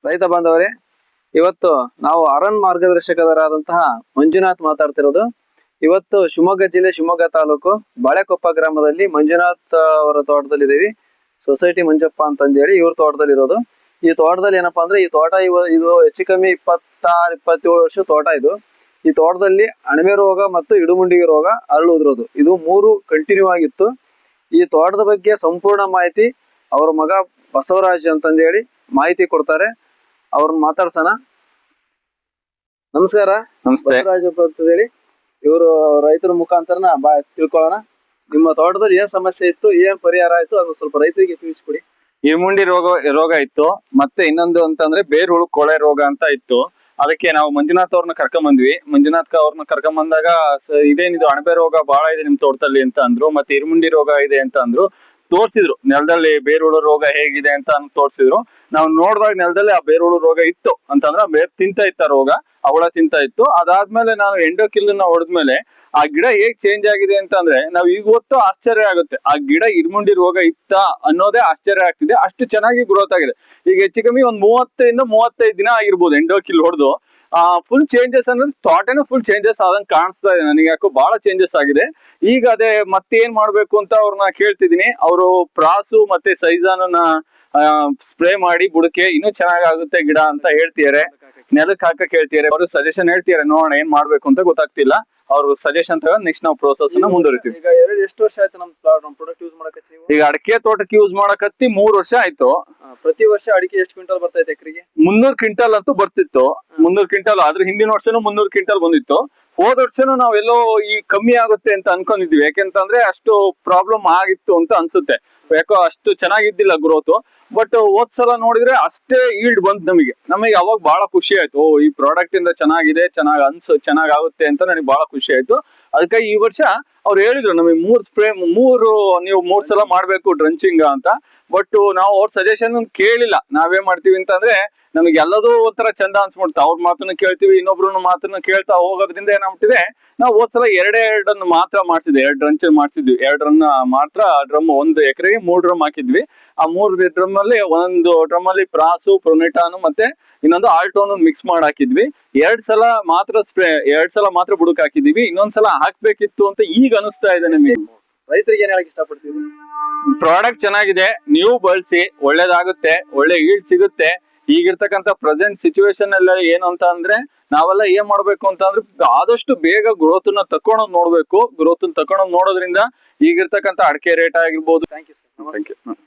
ರೈತ ಬಾಂಧವರೇ, ಇವತ್ತು ನಾವು ಅರಣ್ಯ ಮಾರ್ಗದರ್ಶಕರಾದಂತಹ ಮಂಜುನಾಥ್ ಮಾತಾಡ್ತಿರೋದು. ಇವತ್ತು ಶಿವಮೊಗ್ಗ ಜಿಲ್ಲೆ ಶಿವಮೊಗ್ಗ ತಾಲೂಕು ಬಾಳೆಕೊಪ್ಪ ಗ್ರಾಮದಲ್ಲಿ ಮಂಜುನಾಥ್ ಅವರ ತೋಟದಲ್ಲಿ ಇದೀವಿ. ಸೊಸೈಟಿ ಮಂಜಪ್ಪ ಅಂತಂದೇಳಿ ಇವ್ರ ತೋಟದಲ್ಲಿ ಇರೋದು. ಈ ತೋಟದಲ್ಲಿ ಏನಪ್ಪಾ ಅಂದ್ರೆ, ಈ ತೋಟ ಇದು ಹೆಚ್ಚು ಕಮ್ಮಿ 26-27 ವರ್ಷ ತೋಟ ಇದು. ಈ ತೋಟದಲ್ಲಿ ಅಣಬೆ ರೋಗ ಮತ್ತು ಇಡುಮುಂಡಿಗೆ ರೋಗ ಹರಳುವುದಿರೋದು, ಇದು 3 ಕಂಟಿನ್ಯೂ ಆಗಿತ್ತು. ಈ ತೋಟದ ಬಗ್ಗೆ ಸಂಪೂರ್ಣ ಮಾಹಿತಿ ಅವ್ರ ಮಗ ಬಸವರಾಜ್ ಅಂತಂದೇಳಿ ಮಾಹಿತಿ ಕೊಡ್ತಾರೆ. ಅವ್ರನ್ನ ಮಾತಾಡ್ಸೋಣ. ನಮಸ್ಕಾರ. ಬಸವರಾಜ್ ಅಂತ ಹೇಳಿ, ಇವರು ರೈತರ ಮುಖಾಂತರ ತಿಳ್ಕೊಳ್ಳೋಣ. ನಿಮ್ಮ ತೋಟದಲ್ಲಿ ಏನ್ ಸಮಸ್ಯೆ ಇತ್ತು, ಏನ್ ಪರಿಹಾರ ಆಯ್ತು, ಅದು ಸ್ವಲ್ಪ ರೈತರಿಗೆ ತಿಳಿಸ್ಕೊಡಿ. ಇರುಮುಂಡಿ ರೋಗ ಇತ್ತು, ಮತ್ತೆ ಇನ್ನೊಂದು ಅಂತಂದ್ರೆ ಬೇರ್ ಹುಳು ಕೊಳೆ ರೋಗ ಅಂತ ಇತ್ತು. ಅದಕ್ಕೆ ನಾವು ಮಂಜುನಾಥ್ ಅವ್ರನ್ನ ಕರ್ಕೊಂಡ್ ಬಂದಾಗ ಇದೇನಿದು ಅಣಬೆ ರೋಗ ಬಹಳ ಇದೆ ನಿಮ್ ತೋಟದಲ್ಲಿ ಅಂತ ಅಂದ್ರು. ಮತ್ತೆ ಇರುಮುಂಡಿ ರೋಗ ಇದೆ ಅಂತ ಅಂದ್ರು. ತೋರ್ಸಿದ್ರು ನೆಲದಲ್ಲಿ ಬೇರುಳು ರೋಗ ಹೇಗಿದೆ ಅಂತ ತೋರ್ಸಿದ್ರು. ನಾವು ನೋಡಿದಾಗ ನೆಲದಲ್ಲಿ ಆ ಬೇರುಳು ರೋಗ ಇತ್ತು ಅಂತಂದ್ರೆ ಬೇರ್ ತಿಂತ ಇತ್ತ ರೋಗ, ಅವಳ ತಿಂತ ಇತ್ತು. ಅದಾದ್ಮೇಲೆ ನಾನು ಎಂಡೋಕಿಲ್ನ ಹೊಡೆದ್ಮೇಲೆ ಆ ಗಿಡ ಹೇಗ್ ಚೇಂಜ್ ಆಗಿದೆ ಅಂತಂದ್ರೆ ನಾವು ಈಗ ಹೊತ್ತು ಆಶ್ಚರ್ಯ ಆಗುತ್ತೆ. ಆ ಗಿಡ ಇರುಮುಂಡಿ ರೋಗ ಇತ್ತ ಅನ್ನೋದೇ ಆಶ್ಚರ್ಯ ಆಗ್ತಿದೆ, ಅಷ್ಟು ಚೆನ್ನಾಗಿ ಗ್ರೋತ್ ಆಗಿದೆ. ಈಗ ಹೆಚ್ಚು ಕಮ್ಮಿ ಒಂದ್ 30-35 ದಿನ ಆಗಿರ್ಬೋದು ಎಂಡೋಕಿಲ್ ಹೊಡೆದು. ಫುಲ್ ಚೇಂಜಸ್ ಅಂದ್ರೆ ತೋಟನೂ ಫುಲ್ ಚೇಂಜಸ್ ಆದಂಗೆ ಕಾಣಿಸ್ತಾ ಇದೆ ನನಗೆ. ಯಾಕೋ ಬಹಳ ಚೇಂಜಸ್ ಆಗಿದೆ. ಈಗ ಅದೇ ಮತ್ತೇನ್ ಮಾಡ್ಬೇಕು ಅಂತ ಅವ್ರನ್ನ ಕೇಳ್ತಿದೀನಿ. ಅವರು ಪ್ರಾಸು ಮತ್ತೆ ಸೈಜಾನನ್ನ ಸ್ಪ್ರೇ ಮಾಡಿ ಬುಡಕೆ ಇನ್ನೂ ಚೆನ್ನಾಗಾಗುತ್ತೆ ಗಿಡ ಅಂತ ಹೇಳ್ತಿದ್ದಾರೆ. ನೆಲಕ್ಕೆ ಹಾಕಕ್ ಹೇಳ್ತಿದ್ದಾರೆ. ಅವರು ಸಜೆಷನ್ ಹೇಳ್ತಿದ್ದಾರೆ, ನೋಡೋಣ ಏನ್ ಮಾಡ್ಬೇಕು ಅಂತ ಗೊತ್ತಾಗ್ತಿಲ್ಲ. ಅವ್ರ ಸಜೆಷನ್ ತಗೊಂಡು ನೆಕ್ಸ್ಟ್ ನಾವು ಪ್ರೋಸೆಸ್ ನ ಮುಂದುವರಿತೀವಿ. ಈಗ ಎಷ್ಟು ವರ್ಷ ಆಯ್ತು ನಮ್ ಪ್ರಾಡಕ್ಟ್ ಯೂಸ್ ಮಾಡಕತ್ತಿ? ಈಗ ಅಡಿಕೆ ತೋಟಕ್ಕೆ ಯೂಸ್ ಮಾಡಕತ್ತಿ 3 ವರ್ಷ ಆಯ್ತು. ಪ್ರತಿ ವರ್ಷ ಅಡಿಕೆ ಎಷ್ಟು ಕ್ವಿಂಟಲ್ ಬರ್ತೈತೆ ಎಕರೆಗೆ? 300 ಕ್ವಿಂಟಲ್ ಅಂತೂ ಬರ್ತಿತ್ತು. 300 ಕ್ವಿಂಟಲ್ ಆದ್ರೆ ಹಿಂದಿನ ವರ್ಷನೂ 300 ಕ್ವಿಂಟಲ್ ಬಂದಿತ್ತು. ಹೋದ ವರ್ಷನೂ ನಾವೆಲ್ಲೋ ಈ ಕಮ್ಮಿ ಆಗುತ್ತೆ ಅಂತ ಅನ್ಕೊಂಡಿದ್ವಿ. ಯಾಕೆಂತಂದ್ರೆ ಅಷ್ಟು ಪ್ರಾಬ್ಲಮ್ ಆಗಿತ್ತು ಅಂತ ಅನ್ಸುತ್ತೆ. ಯಾಕೋ ಅಷ್ಟು ಚೆನ್ನಾಗಿದ್ದಿಲ್ಲ ಗ್ರೋತ್. ಬಟ್ ಹೋದ್ ಸಲ ನೋಡಿದ್ರೆ ಅಷ್ಟೇ ಈಲ್ಡ್ ಬಂತು ನಮಗೆ ಅವಾಗ ಬಹಳ ಖುಷಿ ಆಯ್ತು. ಈ ಪ್ರಾಡಕ್ಟ್ ಇಂದ ಚೆನ್ನಾಗಿದೆ, ಚೆನ್ನಾಗಾಗುತ್ತೆ ಅಂತ ನನಗೆ ಬಹಳ ಖುಷಿ ಆಯ್ತು. ಅದಕ್ಕೆ ಈ ವರ್ಷ ಅವ್ರು ಹೇಳಿದ್ರು ನಮಗೆ 3 ಸಲ ಮಾಡ್ಬೇಕು ಡ್ರಂಚಿಂಗ್ ಅಂತ. ಬಟ್ ನಾವು ಅವ್ರ ಸಜೆಷನ್ ಕೇಳಿಲ್ಲ. ನಾವೇನ್ ಮಾಡ್ತೀವಿ ಅಂತಂದ್ರೆ ನಮಗೆ ಎಲ್ಲದೂ ಒಂಥರ ಚಂದ ಅನ್ಸ್ಬಿಡ್ತಾ. ಅವ್ರ ಮಾತನ್ನ ಕೇಳ್ತೀವಿ, ಇನ್ನೊಬ್ರು ಮಾತನ್ನ ಕೇಳ್ತಾ ಹೋಗೋದ್ರಿಂದ ಏನಾಗ್ಬಿಟ್ಟಿದೆ, ನಾವು ಹೋದ್ಸಲ 2 ಮಾತ್ರ ಮಾಡ್ಸಿದ್ವಿ. 2 ಡ್ರಂಚ್ ಮಾಡ್ಸಿದ್ವಿ. 2 ರನ್ ಮಾತ್ರ ಡ್ರಮ್, 1 ಎಕರೆಗೆ 3 ಡ್ರಮ್ ಹಾಕಿದ್ವಿ. ಆ 3 ಡ್ರಮ್ ಅಲ್ಲಿ 1 ಡ್ರಮ್ ಅಲ್ಲಿ ಪ್ರಾಸು, ಪ್ರೊನೆಟಾನು ಮತ್ತೆ ಇನ್ನೊಂದು ಆಲ್ಟೋನು ಮಿಕ್ಸ್ ಮಾಡಿ ಹಾಕಿದ್ವಿ. 2 ಸಲ ಮಾತ್ರ ಸ್ಪ್ರೇ, 2 ಸಲ ಮಾತ್ರ ಬುಡಕ್ ಹಾಕಿದೀವಿ. ಇನ್ನೊಂದ್ಸಲ ಹಾಕ್ಬೇಕಿತ್ತು ಅಂತ ಈಗ ಅನಿಸ್ತಾ ಇದೆ ನಮಗೆ. ರೈತರಿಗೆ ಏನ್ ಹೇಳಕ್ ಇಷ್ಟಪಡ್ತೀವಿ? ಪ್ರಾಡಕ್ಟ್ ಚೆನ್ನಾಗಿದೆ, ನೀವು ಬಳಸಿ, ಒಳ್ಳೇದಾಗುತ್ತೆ, ಒಳ್ಳೆ ಈಲ್ಡ್ ಸಿಗುತ್ತೆ. ಈಗಿರ್ತಕ್ಕಂಥ ಪ್ರೆಸೆಂಟ್ ಸಿಚುವೇಶನ್ ಅಲ್ಲಿ ಏನು ಅಂತ ಅಂದ್ರೆ ನಾವೆಲ್ಲ ಏನ್ ಮಾಡ್ಬೇಕು ಅಂತ ಅಂದ್ರೆ ಆದಷ್ಟು ಬೇಗ ಗ್ರೋತ್ ನ ತಕೊಂಡೋಗ್ ನೋಡ್ಬೇಕು. ಗ್ರೋತ್ ತಕೊಂಡೋಗ್ ನೋಡೋದ್ರಿಂದ ಈಗಿರ್ತಕ್ಕಂಥ ಅಡಿಕೆ ರೇಟ್ ಆಗಿರ್ಬೋದು. Thank you sir.